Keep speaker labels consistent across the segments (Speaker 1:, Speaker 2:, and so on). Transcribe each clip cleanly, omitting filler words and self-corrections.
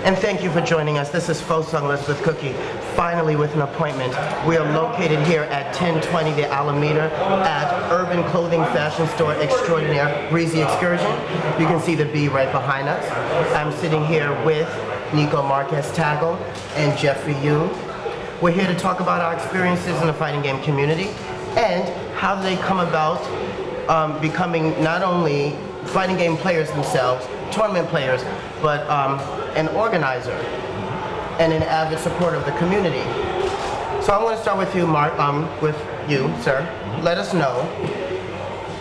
Speaker 1: And thank you for joining us. This is Fosungles with Cookye, finally with an appointment. We are located here at 1020 the Alameda at urban clothing fashion store extraordinaire, Breezy Excursion. You can see the B right behind us. I'm sitting here with Nico Marquez-Tagle and Jeffrey Yoon. We're here to talk about our experiences in the fighting game community and how they come about becoming not only fighting game players themselves, tournament players, but an organizer and an avid supporter of the community. So I want to start with you, Mark, with you, sir. Let us know,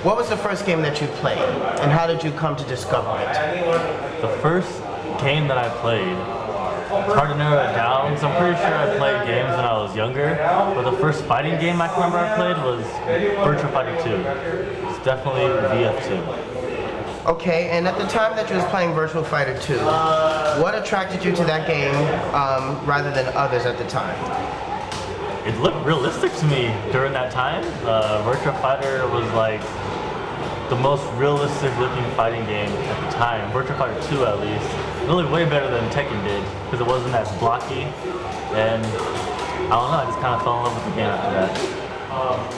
Speaker 1: what was the first game that you played, and how did you come to discover it?
Speaker 2: The first game that I played, it's hard to narrow it down, so I'm pretty sure I played games when I was younger, but the first fighting game I can remember I played was Virtua Fighter 2. It's definitely VF2.
Speaker 1: Okay, and at the time that you was playing Virtua Fighter 2, what attracted you to that game rather than others at the time?
Speaker 2: It looked realistic to me during that time. Virtua Fighter was like the most realistic looking fighting game at the time. Virtua Fighter 2 at least. It looked way better than Tekken did because it wasn't as blocky, and I don't know, I just kind of fell in love with the game after that.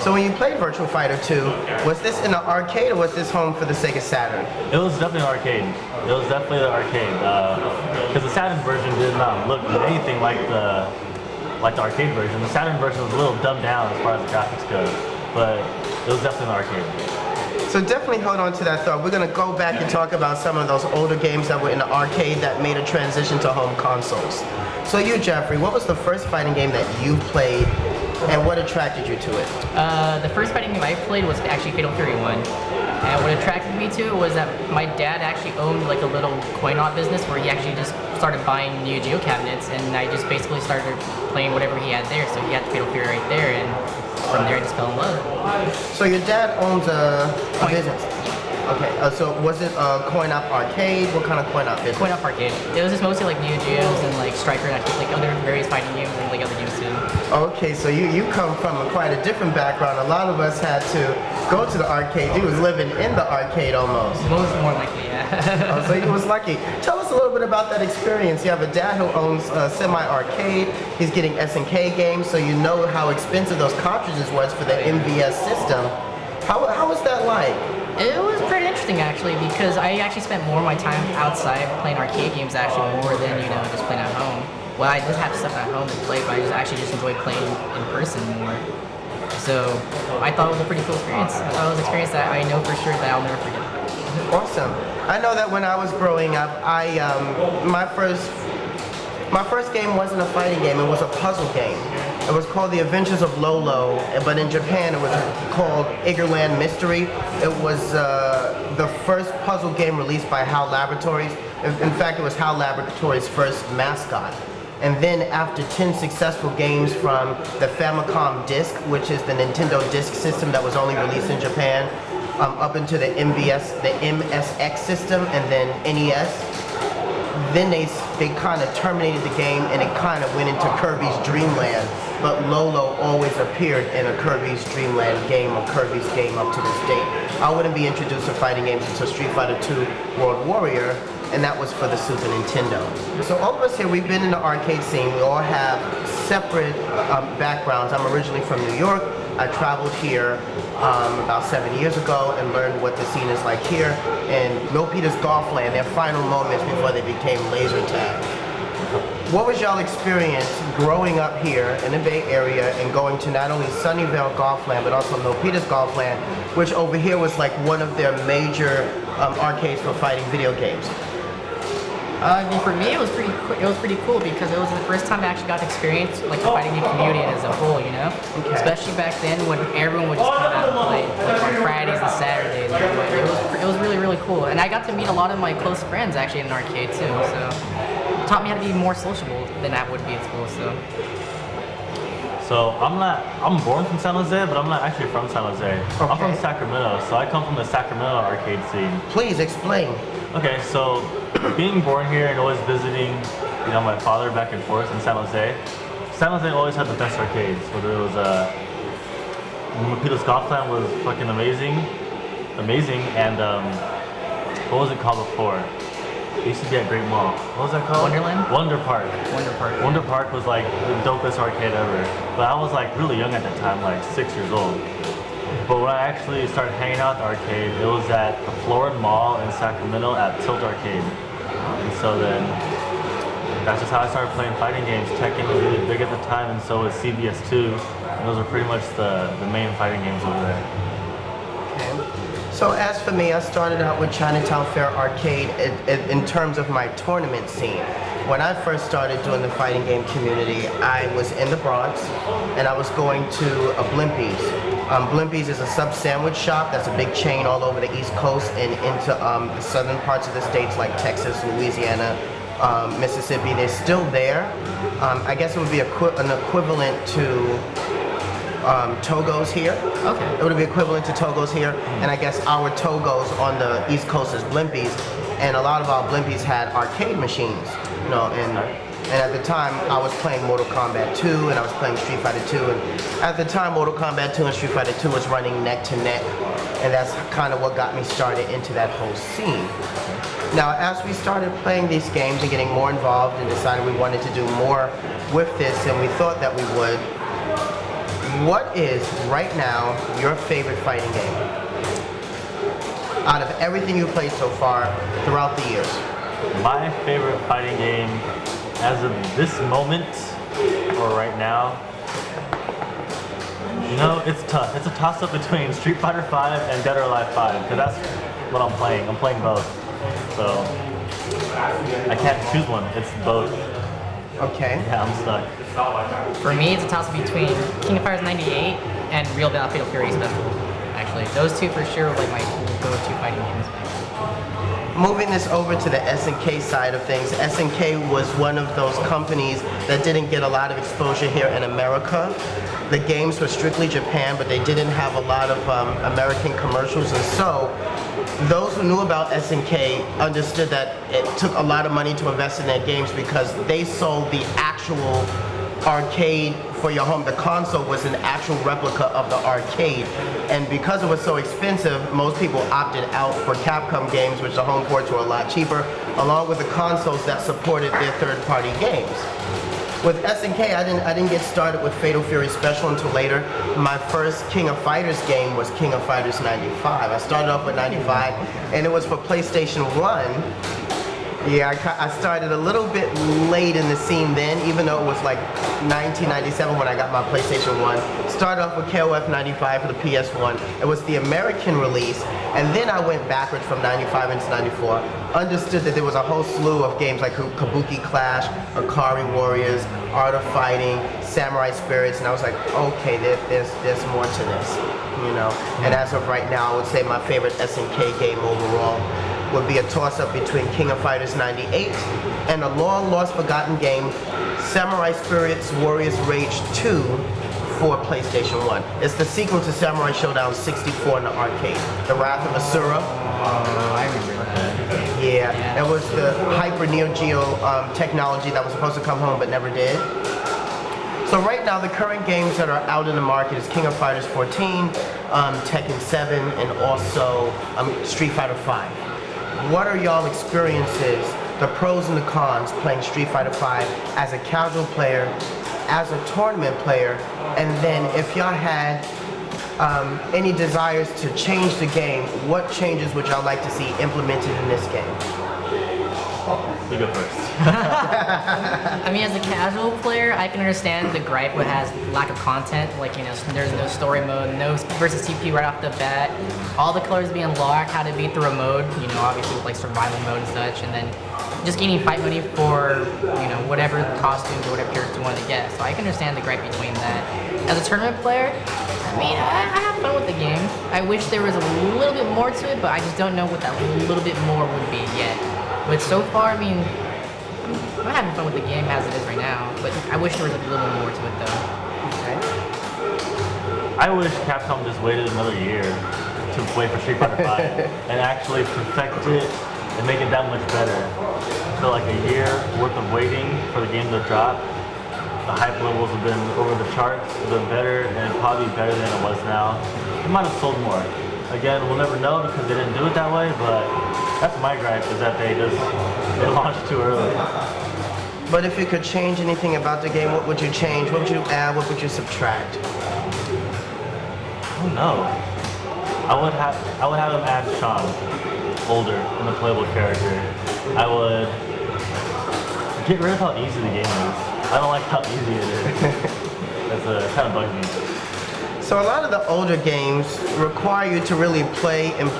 Speaker 1: So when you played Virtua Fighter 2, was this in an arcade or was this home for the Sega Saturn?
Speaker 2: It was definitely an arcade. It was definitely the arcade. Because the Saturn version did not look anything like the arcade version. The Saturn version was a little dumbed down as far as the graphics go, but it was definitely an arcade.
Speaker 1: So definitely hold on to that thought. We're going to go back and talk about some of those older games that were in the arcade that made a transition to home consoles. So you, Jeffrey, what was the first fighting game that you played, and what attracted you to it?
Speaker 3: The first fighting game I played was actually Fatal Fury 1. And what attracted me to it was that my dad actually owned like a little coin-op business where he actually just started buying Neo Geo cabinets, and I just basically started playing whatever he had there. So he had Fatal Fury right there, and from there I just fell in love.
Speaker 1: So your dad owns a business? Okay, so was it a coin-op arcade? What kind of coin-op business?
Speaker 3: Coin-op arcade. It was just mostly like Neo Geos and like Striker and actually like other various fighting games and like other games too.
Speaker 1: Okay, so you come from quite a different background. A lot of us had to go to the arcade. You was living in the arcade almost.
Speaker 3: Most more likely, yeah.
Speaker 1: Oh, so you was lucky. Tell us a little bit about that experience. You have a dad who owns a semi-arcade. He's getting SNK games, so you know how expensive those cartridges was for the MVS system. How was that like?
Speaker 3: It was pretty interesting actually, because I actually spent more of my time outside playing arcade games actually more than, you know, just playing at home. Well, I did have stuff at home to play, but I just enjoyed playing in person more. So I thought it was a pretty cool experience. I thought it was an experience that I know for sure that I'll never forget.
Speaker 1: Awesome. I know that when I was growing up, my first game wasn't a fighting game, it was a puzzle game. It was called The Adventures of Lolo, but in Japan it was called Iggerland Mystery. It was the first puzzle game released by HAL Laboratories. In fact, it was HAL Laboratories' first mascot. And then after 10 successful games from the Famicom Disk, which is the Nintendo Disk System that was only released in Japan, up into the MSX system and then NES, then they kind of terminated the game and it kind of went into Kirby's Dream Land. But Lolo always appeared in a Kirby's Dream Land game or Kirby's game up to this date. I wouldn't be introduced to fighting games until Street Fighter II World Warrior, and that was for the Super Nintendo. So all of us here, we've been in the arcade scene. We all have separate backgrounds. I'm originally from New York. I traveled here about 7 years ago and learned what the scene is like here in Milpitas Golfland, their final moments before they became laser tag. What was y'all experience growing up here in the Bay Area and going to not only Sunnyvale Golfland but also Milpitas Golfland, which over here was like one of their major arcades for fighting video games?
Speaker 3: I mean, for me, it was pretty cool because it was the first time I actually got to experience like the fighting game community as a whole, you know.
Speaker 1: Okay.
Speaker 3: Especially back then when everyone would just come out and play like on Fridays and Saturdays. It was really cool, and I got to meet a lot of my close friends actually in an arcade too. So it taught me how to be more sociable than I would be at school.
Speaker 2: So I'm born from San Jose, but I'm not actually from San Jose. Okay. I'm from Sacramento, so I come from the Sacramento arcade scene.
Speaker 1: Please explain.
Speaker 2: Okay, so being born here and always visiting, you know, my father back and forth in San Jose always had the best arcades. Whether it was Milpitas Golfland was fucking amazing, and what was it called before? It used to be at Great Mall. What was that called?
Speaker 3: Wonderland?
Speaker 2: Wonder Park.
Speaker 3: Wonder Park.
Speaker 2: Wonder Park was like the dopest arcade ever. But I was like really young at that time, like 6 years old. But when I actually started hanging out at the arcade, it was at the Florida Mall in Sacramento at Tilt Arcade. And so then that's just how I started playing fighting games. Tekken was really big at the time, and so was CBS2. And those are pretty much the main fighting games over there.
Speaker 1: Okay. So as for me, I started out with Chinatown Fair Arcade in terms of my tournament scene. When I first started doing the fighting game community, I was in the Bronx and I was going to a Blimpies. Blimpies is a sub sandwich shop that's a big chain all over the East Coast and into the southern parts of the states like Texas, Louisiana, Mississippi. They're still there. I guess it would be an equivalent to Togo's here.
Speaker 3: Okay.
Speaker 1: It would be equivalent to Togo's here, and I guess our Togo's on the East Coast is Blimpies, and a lot of our Blimpies had arcade machines, you know, and at the time I was playing Mortal Kombat 2 and I was playing Street Fighter 2, and at the time Mortal Kombat 2 and Street Fighter 2 was running neck to neck, and that's kind of what got me started into that whole scene. Now, as we started playing these games and getting more involved and decided we wanted to do more with this, and we thought that we would, what is, right now, your favorite fighting game? Out of everything you've played so far throughout the years.
Speaker 2: My favorite fighting game as of this moment, or right now, you know, it's tough. It's a toss-up between Street Fighter 5 and Dead or Alive 5, because that's what I'm playing. I'm playing both. So, I can't choose one. It's both.
Speaker 1: Okay.
Speaker 2: Yeah, I'm stuck.
Speaker 3: For me, it's a toss between King of Fighters 98 and Real Battle Fatal Fury Special. Actually, those two for sure were like my go-to fighting games.
Speaker 1: Moving this over to the SNK side of things, SNK was one of those companies that didn't get a lot of exposure here in America. The games were strictly Japan, but they didn't have a lot of American commercials, and so those who knew about SNK understood that it took a lot of money to invest in their games because they sold the actual arcade for your home. The console was an actual replica of the arcade, and because it was so expensive, most people opted out for Capcom games, which the home ports were a lot cheaper, along with the consoles that supported their third-party games. With SNK, I didn't get started with Fatal Fury Special until later. My first King of Fighters game was King of Fighters 95. I started off with 95, and it was for PlayStation 1. Yeah, I started a little bit late in the scene then, even though it was like 1997 when I got my PlayStation 1. Started off with KOF 95 for the PS1. It was the American release, and then I went backwards from 95 into 94. Understood that there was a whole slew of games like Kabuki Clash, Akari Warriors, Art of Fighting, Samurai Spirits, and I was like, okay, there's more to this, you know. And as of right now, I would say my favorite SNK game overall would be a toss-up between King of Fighters 98 and a long-lost forgotten game, Samurai Spirits Warriors Rage 2 for PlayStation 1. It's the sequel to Samurai Showdown 64 in the arcade. The Wrath of Asura.
Speaker 3: I remember that.
Speaker 1: Yeah, it was the Hyper Neo Geo technology that was supposed to come home but never did. So right now, the current games that are out in the market is King of Fighters 14, Tekken 7, and also Street Fighter 5. What are y'all experiences, the pros and the cons, playing Street Fighter 5 as a casual player, as a tournament player, and then if y'all had any desires to change the game, what changes would y'all like to see implemented in this game?
Speaker 2: You go first.
Speaker 3: I mean, as a casual player, I can understand the gripe with has lack of content. Like, you know, there's no story mode, no versus CPU right off the bat. All the colors being locked, how to beat through a mode, you know, obviously with like survival mode and such, and then just getting fight money for, you know, whatever costumes or whatever characters you wanted to get. So I can understand the gripe between that. As a tournament player, I mean, I have fun with the game. I wish there was a little bit more to it, but I just don't know what that little bit more would be yet. But so far, I mean, I'm having fun with the game as it is right now, but I wish there was a little more to it though.
Speaker 1: Okay.
Speaker 2: I wish Capcom just waited another year to wait for Street Fighter 5 and actually perfect it and make it that much better. I feel like a year worth of waiting for the game to drop. The hype levels have been over the charts, it's been better, and probably better than it was now. It might have sold more. Again, we'll never know because they didn't do it that way, but that's my gripe, is that they just It launched too early.
Speaker 1: But if you could change anything about the game, what would you change? What would you add? What would you subtract?
Speaker 2: Oh no. I would have him add Sean, older and a playable character. I would get rid of how easy the game is. I don't like how easy it is. That's kind of bugs me.
Speaker 1: So a lot of the older games require you to really play and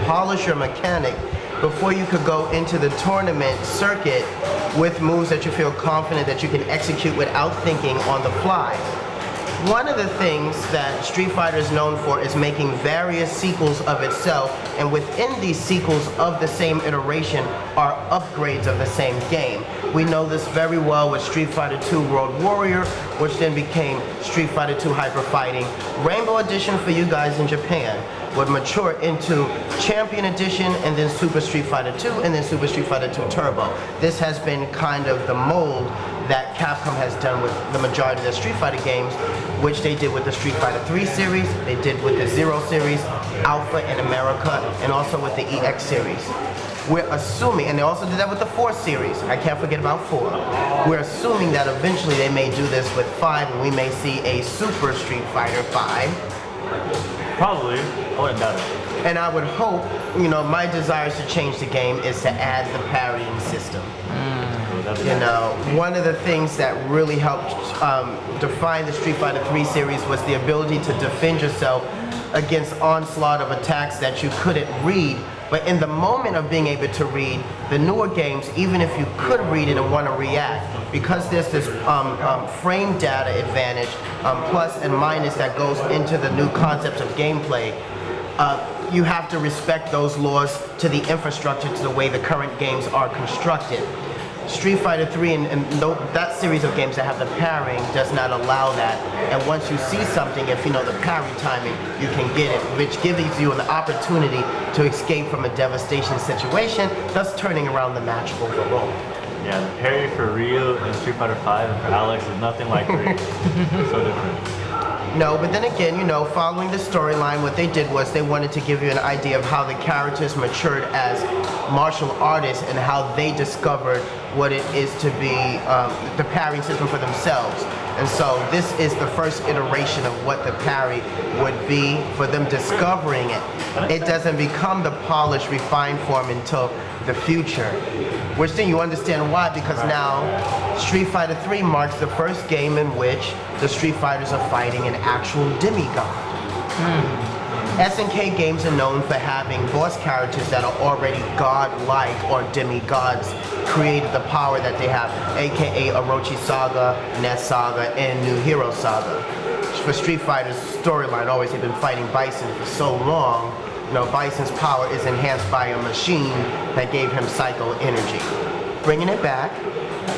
Speaker 1: polish your mechanic before you could go into the tournament circuit with moves that you feel confident that you can execute without thinking on the fly. One of the things that Street Fighter is known for is making various sequels of itself, and within these sequels of the same iteration are upgrades of the same game. We know this very well with Street Fighter II World Warrior, which then became Street Fighter II Hyper Fighting. Rainbow Edition for you guys in Japan would mature into Champion Edition, and then Super Street Fighter II, and then Super Street Fighter II Turbo. This has been kind of the mold that Capcom has done with the majority of their Street Fighter games, which they did with the Street Fighter 3 series, they did with the Zero series, Alpha in America, and also with the EX series. We're assuming, and they also did that with the 4 series, I can't forget about 4. We're assuming that eventually they may do this with 5, and we may see a Super Street Fighter 5.
Speaker 2: Probably. I wouldn't doubt it.
Speaker 1: And I would hope, you know, my desires to change the game is to add the parrying system. You know, one of the things that really helped define the Street Fighter 3 series was the ability to defend yourself against onslaught of attacks that you couldn't read. But in the moment of being able to read, the newer games, even if you could read it and want to react, because there's this frame data advantage, plus and minus that goes into the new concepts of gameplay, you have to respect those laws to the infrastructure, to the way the current games are constructed. Street Fighter 3 and that series of games that have the parrying does not allow that. And once you see something, if you know the parry timing, you can get it, which gives you an opportunity to escape from a devastation situation, thus turning around the match overall.
Speaker 2: Yeah, the parry for Ryu in Street Fighter 5 and for Alex is nothing like 3. So different.
Speaker 1: No, but then again, you know, following the storyline, what they did was they wanted to give you an idea of how the characters matured as martial artists and how they discovered what it is to be the parrying system for themselves. And so this is the first iteration of what the parry would be for them discovering it. It doesn't become the polished, refined form until the future. Which then you understand why, because now Street Fighter 3 marks the first game in which the Street Fighters are fighting an actual demigod. SNK games are known for having boss characters that are already god-like or demigods, created the power that they have, aka Orochi Saga, Ness Saga, and New Hero Saga. For Street Fighter's storyline, always they've been fighting Bison for so long. You know, Bison's power is enhanced by a machine that gave him psycho energy. Bringing it back,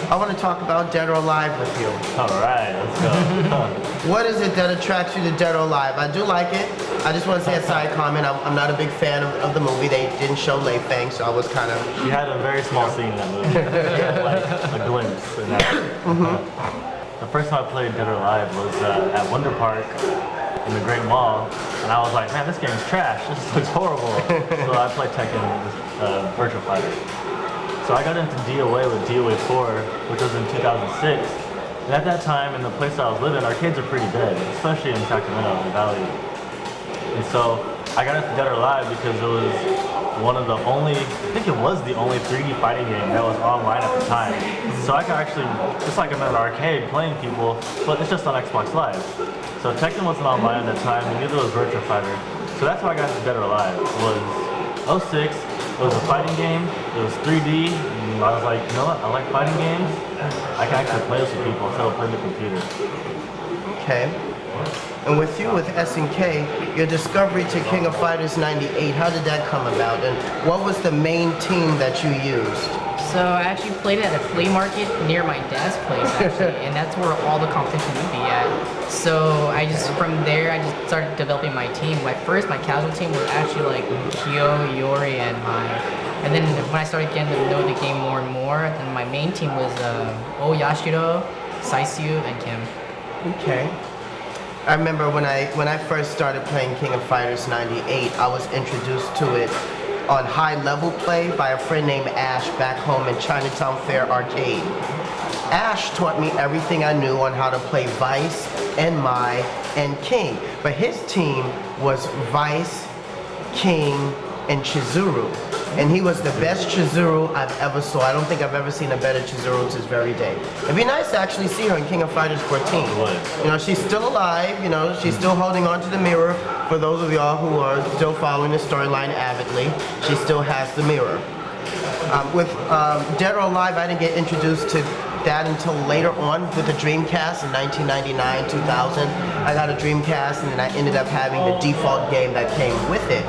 Speaker 1: I want to talk about Dead or Alive with you.
Speaker 2: All right, let's go.
Speaker 1: What is it that attracts you to Dead or Alive? I do like it. I just want to say a side comment. I'm not a big fan of the movie. They didn't show Lei Fang, so I was kind of...
Speaker 2: She had a very small scene in that movie. She had like a glimpse in that. The first time I played Dead or Alive was at Wonder Park in the Great Mall, and I was like, man, this game's trash. This looks horrible. So I played Tekken Virtua Fighter. So I got into DOA with DOA 4, which was in 2006. And at that time, in the place I was living, arcades are pretty dead, especially in Sacramento, the Valley. And so I got into Dead or Alive because it was one of the only, I think it was the only 3D fighting game that was online at the time. So I could actually, just like I'm in an arcade playing people, but it's just on Xbox Live. So Tekken wasn't online at that time, and neither was Virtua Fighter. So that's how I got into Dead or Alive. It was 06, it was a fighting game, it was 3D, and I was like, you know what, I like fighting games. I can actually play this with people instead of playing the computer.
Speaker 1: Okay. And with you, with SNK, your discovery to King of Fighters 98, how did that come about? And what was the main team that you used?
Speaker 3: So I actually played it at a flea market near my dad's place, actually, and that's where all the competition would be at. So from there, I just started developing my team. At first, my casual team was actually like Kyo, Yori, and Mai. And then when I started getting to know the game more and more, then my main team was Yashiro, Saisyu, and Kim.
Speaker 1: Okay. I remember when I first started playing King of Fighters 98, I was introduced to it on high level play by a friend named Ash back home in Chinatown Fair Arcade. Ash taught me everything I knew on how to play Vice and Mai and King, but his team was Vice, King, and Chizuru. And he was the best Chizuru I've ever saw. I don't think I've ever seen a better Chizuru to this very day. It'd be nice to actually see her in King of Fighters 14. You know, she's still alive, you know, she's still holding on to the mirror. For those of y'all who are still following the storyline avidly, she still has the mirror. With Dead or Alive, I didn't get introduced to that until later on with the Dreamcast in 1999, 2000. I got a Dreamcast and then I ended up having the default game that came with it,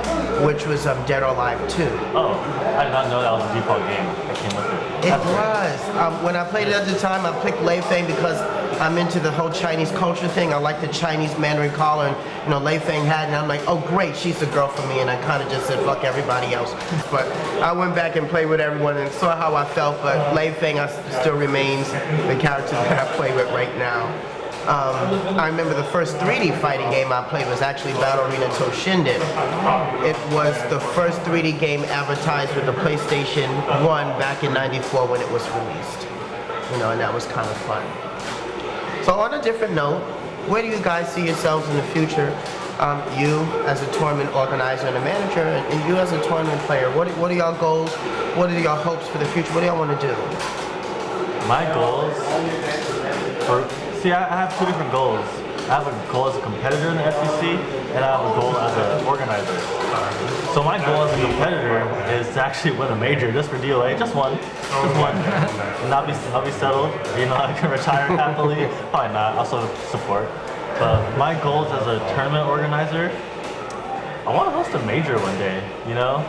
Speaker 1: which was Dead or Alive 2.
Speaker 2: Oh, I did not know that was a default game that came with it.
Speaker 1: It was. When I played it at the time, I picked Lei Feng because I'm into the whole Chinese culture thing. I like the Chinese Mandarin collar, and you know, Lei Feng had, and I'm like, oh great, she's the girl for me, and I kind of just said fuck everybody else. But I went back and played with everyone and saw how I felt, but Lei Feng still remains the character that I play with right now. I remember the first 3D fighting game I played was actually Battle Arena Toshinden. It was the first 3D game advertised with the PlayStation 1 back in '94 when it was released. You know, and that was kind of fun. So on a different note, where do you guys see yourselves in the future? You as a tournament organizer and a manager, and you as a tournament player, what are y'all goals? What are y'all hopes for the future? What do y'all want to do?
Speaker 2: My goals, I have two different goals. I have a goal as a competitor in the FEC, and I have a goal as an organizer. So my goal as a competitor is to actually win a major just for DOA, just one. And I'll be settled. You know, I can retire happily. Probably not. Also support. But my goals as a tournament organizer, I want to host a major one day. You know,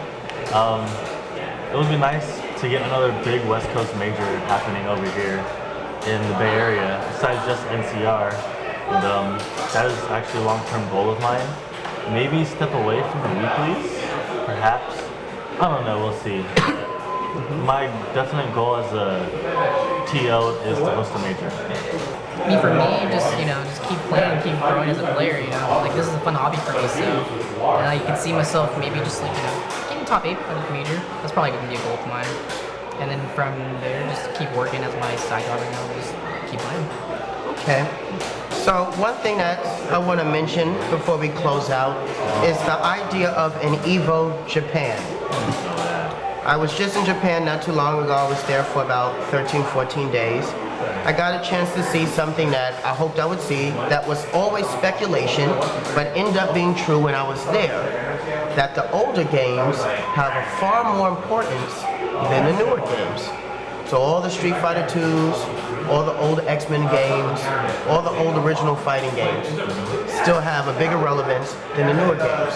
Speaker 2: it would be nice to get another big West Coast major happening over here in the Bay Area, besides just NCR. And that is actually a long-term goal of mine. Maybe step away from the weeklies, perhaps. I don't know, we'll see. My definite goal as a TO is to host a major.
Speaker 3: For me, just keep playing and keep growing as a player. You know, like this is a fun hobby for me, so you can see myself maybe just getting top 8 at a major. That's probably gonna be a goal of mine. And then from there, just keep working as my side job right now. Just keep playing.
Speaker 1: Okay. So one thing that I want to mention before we close out is the idea of an EVO Japan. I was just in Japan not too long ago. I was there for about 13, 14 days. I got a chance to see something that I hoped I would see that was always speculation, but ended up being true when I was there. That the older games have a far more importance than the newer games. So all the Street Fighter 2s, all the old X-Men games, all the old original fighting games still have a bigger relevance than the newer games.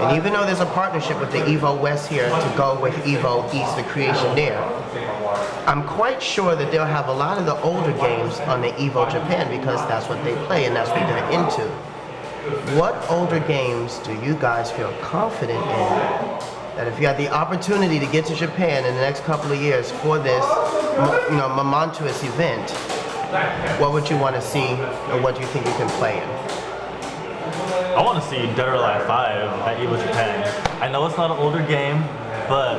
Speaker 1: And even though there's a partnership with the EVO West here to go with EVO East, the creation there, I'm quite sure that they'll have a lot of the older games on the EVO Japan because that's what they play and that's what they're into. What older games do you guys feel confident in that if you had the opportunity to get to Japan in the next couple of years for this, momentous event, what would you want to see, or what do you think you can play in?
Speaker 2: I want to see Dead or Alive 5 at EVO Japan. I know it's not an older game, but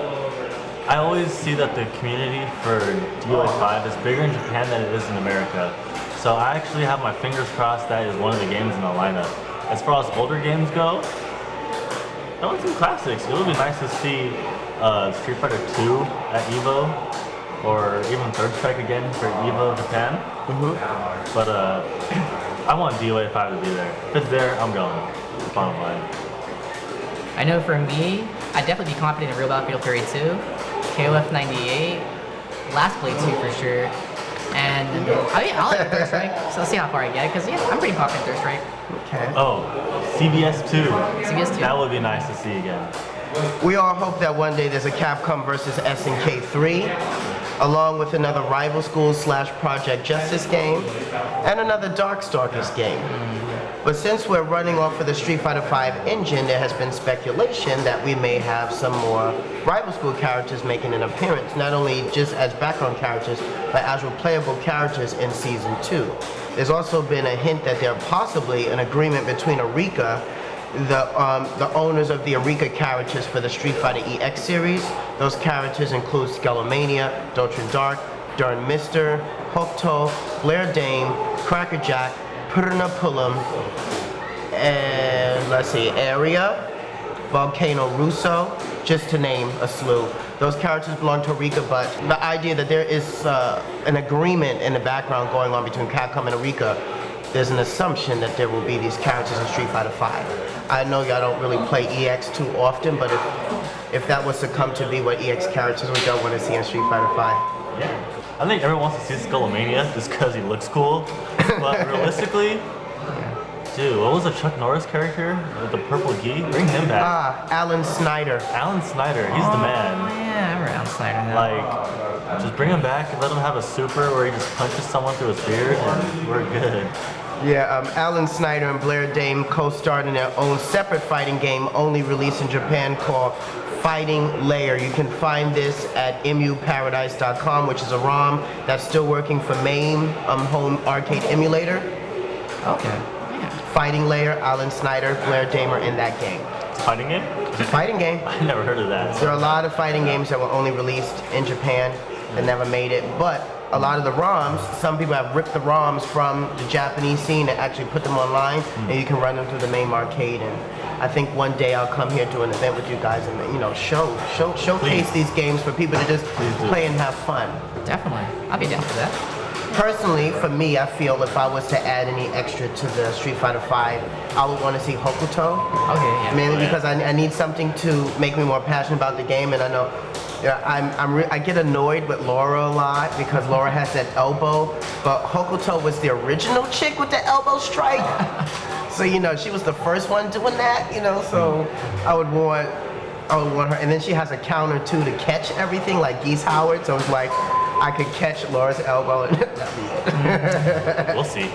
Speaker 2: I always see that the community for DOA 5 is bigger in Japan than it is in America. So I actually have my fingers crossed that is one of the games in the lineup. As far as older games go, I want some classics. It would be nice to see Street Fighter 2 at EVO, or even Third Strike again for EVO Japan. But I want DOA 5 to be there. If it's there, I'm going. Bottom line.
Speaker 3: I know for me, I'd definitely be confident in Real Battlefield Fury 2, KOF 98, Last Blade 2 for sure, and I'll like Third Strike, so I'll see how far I get, because I'm pretty confident in Third Strike.
Speaker 1: Okay.
Speaker 2: Oh, CBS 2.
Speaker 3: CBS 2.
Speaker 2: That would be nice to see again.
Speaker 1: We all hope that one day there's a Capcom versus SNK 3, along with another Rival Schools / Project Justice game, and another Darkstalkers game. But since we're running off of the Street Fighter V engine, there has been speculation that we may have some more Rival School characters making an appearance, not only just as background characters, but as replayable characters in Season 2. There's also been a hint that there possibly an agreement between Arika the owners of the Eureka characters for the Street Fighter EX series. Those characters include Skelomania, Dotrin Dark, Durn Mister, Hokuto, Blair Dame, Cracker Jack, Purna Pullum, and let's see, Area, Volcano Russo, just to name a slew. Those characters belong to Eureka, but the idea that there is an agreement in the background going on between Capcom and Eureka, there's an assumption that there will be these characters in Street Fighter V. I know y'all don't really play EX too often, but if that was to come to be what EX characters would y'all want to see in Street Fighter V?
Speaker 2: Yeah. I think everyone wants to see Skullomania just because he looks cool. But realistically, dude, what was the Chuck Norris character? The purple gi? Bring him back.
Speaker 1: Alan Snyder.
Speaker 2: Alan Snyder, he's the man.
Speaker 3: Oh, yeah, I remember Alan Snyder now.
Speaker 2: Like, just bring him back and let him have a super where he just punches someone through his beard and we're good.
Speaker 1: Yeah, Alan Snyder and Blair Dame co-starred in their own separate fighting game, only released in Japan, called Fighting Layer. You can find this at muparadise.com, which is a ROM that's still working for MAME home arcade emulator.
Speaker 3: Okay. Yeah.
Speaker 1: Fighting Layer, Alan Snyder, Blair Dame are in that game.
Speaker 2: It's a fighting game?
Speaker 1: It's a fighting game.
Speaker 2: I never heard of that.
Speaker 1: There are a lot of fighting games that were only released in Japan that never made it, but a lot of the ROMs, some people have ripped the ROMs from the Japanese scene and actually put them online, and you can run them through the MAME arcade. And I think one day I'll come here to an event with you guys and showcase
Speaker 2: Please.
Speaker 1: these games for people to just play and have fun.
Speaker 3: Definitely. I'll be down for that.
Speaker 1: Personally, for me, I feel if I was to add any extra to the Street Fighter V, I would want to see Hokuto.
Speaker 3: Okay, yeah.
Speaker 1: Mainly because I need something to make me more passionate about the game, and I know I get annoyed with Laura a lot because Laura has that elbow, but Hokuto was the original chick with the elbow strike. So she was the first one doing that. So I would want her, and then she has a counter too to catch everything like Geese Howard. So it's like I could catch Laura's elbow and that'd be it.
Speaker 2: We'll see.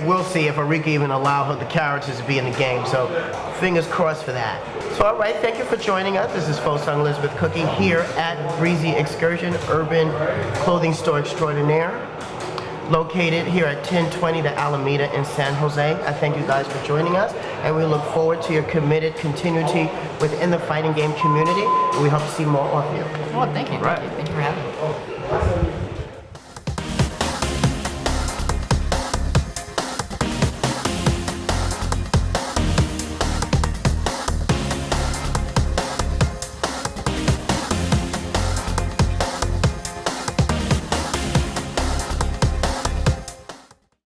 Speaker 1: We'll see if Eureka even allow the characters to be in the game. So fingers crossed for that. So all right, thank you for joining us. This is Fosung Elizabeth Cookye here at Breezy Excursion, urban clothing store extraordinaire, located here at 1020 the Alameda in San Jose. I thank you guys for joining us, and we look forward to your committed continuity within the fighting game community. We hope to see more of you.
Speaker 3: Well, thank you.
Speaker 2: Right.
Speaker 3: Thank you for having me.